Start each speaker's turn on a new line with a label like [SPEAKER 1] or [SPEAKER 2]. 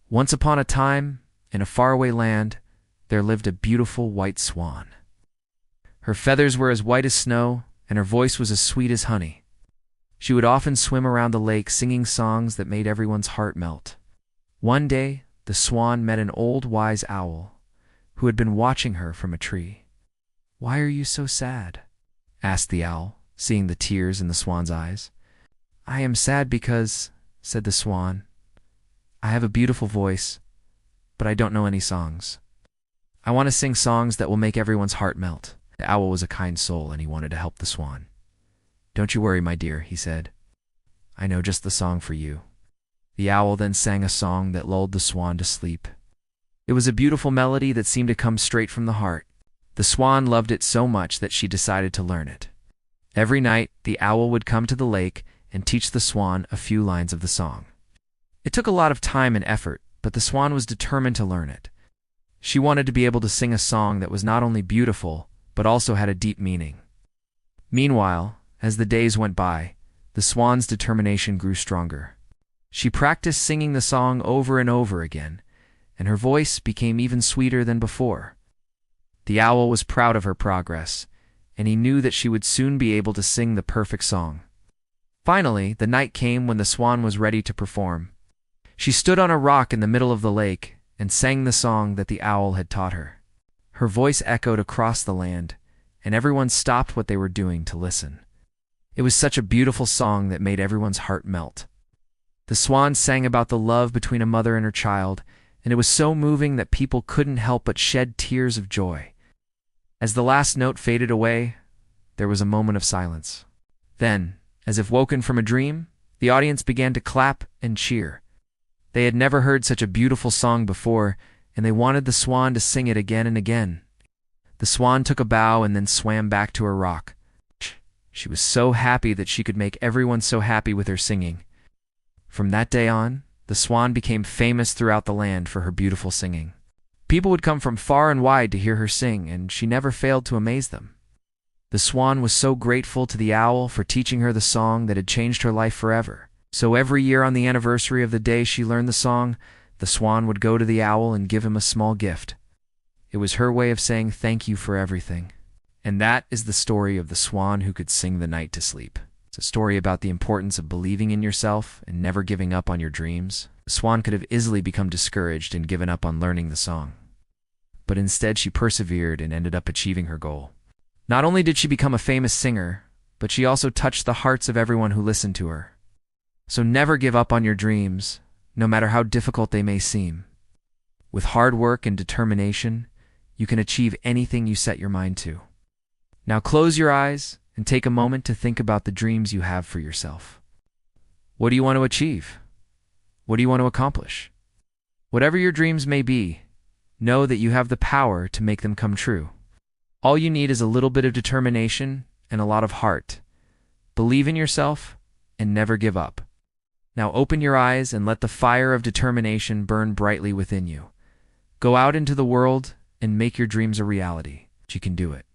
[SPEAKER 1] Once upon a time, in a faraway land, there lived a beautiful white swan. Her feathers were as white as snow, and her voice was as sweet as honey. She would often swim around the lake singing songs that made everyone's heart melt. One day, the swan met an old wise owl who had been watching her from a tree. "Why are you so sad?" asked the owl, seeing the tears in the swan's eyes. "I am sad because," said the swan, "I have a beautiful voice, but I don't know any songs. I want to sing songs that will make everyone's heart melt." The owl was a kind soul, and he wanted to help the swan. "Don't you worry, my dear," he said. "I know just the song for you." The owl then sang a song that lulled the swan to sleep. It was a beautiful melody that seemed to come straight from the heart. The swan loved it so much that she decided to learn it. Every night, the owl would come to the lake and teach the swan a few lines of the song. It took a lot of time and effort, but the swan was determined to learn it. She wanted to be able to sing a song that was not only beautiful, but also had a deep meaning. Meanwhile, as the days went by, the swan's determination grew stronger. She practiced singing the song over and over again, and her voice became even sweeter than before. The owl was proud of her progress, and he knew that she would soon be able to sing the perfect song. Finally, the night came when the swan was ready to perform. She stood on a rock in the middle of the lake and sang the song that the owl had taught her. Her voice echoed across the land, and everyone stopped what they were doing to listen. It was such a beautiful song that made everyone's heart melt. The swan sang about the love between a mother and her child, and it was so moving that people couldn't help but shed tears of joy. As the last note faded away, there was a moment of silence. Then, as if woken from a dream, the audience began to clap and cheer. They had never heard such a beautiful song before, and they wanted the swan to sing it again and again. The swan took a bow and then swam back to her rock. She was so happy that she could make everyone so happy with her singing. From that day on, the swan became famous throughout the land for her beautiful singing. People would come from far and wide to hear her sing, and she never failed to amaze them. The swan was so grateful to the owl for teaching her the song that had changed her life forever. So every year on the anniversary of the day she learned the song, the swan would go to the owl and give him a small gift. It was her way of saying thank you for everything. And that is the story of the swan who could sing the night to sleep. It's a story about the importance of believing in yourself and never giving up on your dreams. The swan could have easily become discouraged and given up on learning the song. But instead she persevered and ended up achieving her goal. Not only did she become a famous singer, but she also touched the hearts of everyone who listened to her. So never give up on your dreams, no matter how difficult they may seem. With hard work and determination, you can achieve anything you set your mind to. Now close your eyes and take a moment to think about the dreams you have for yourself. What do you want to achieve? What do you want to accomplish? Whatever your dreams may be, know that you have the power to make them come true. All you need is a little bit of determination and a lot of heart. Believe in yourself and never give up. Now open your eyes and let the fire of determination burn brightly within you. Go out into the world and make your dreams a reality. You can do it.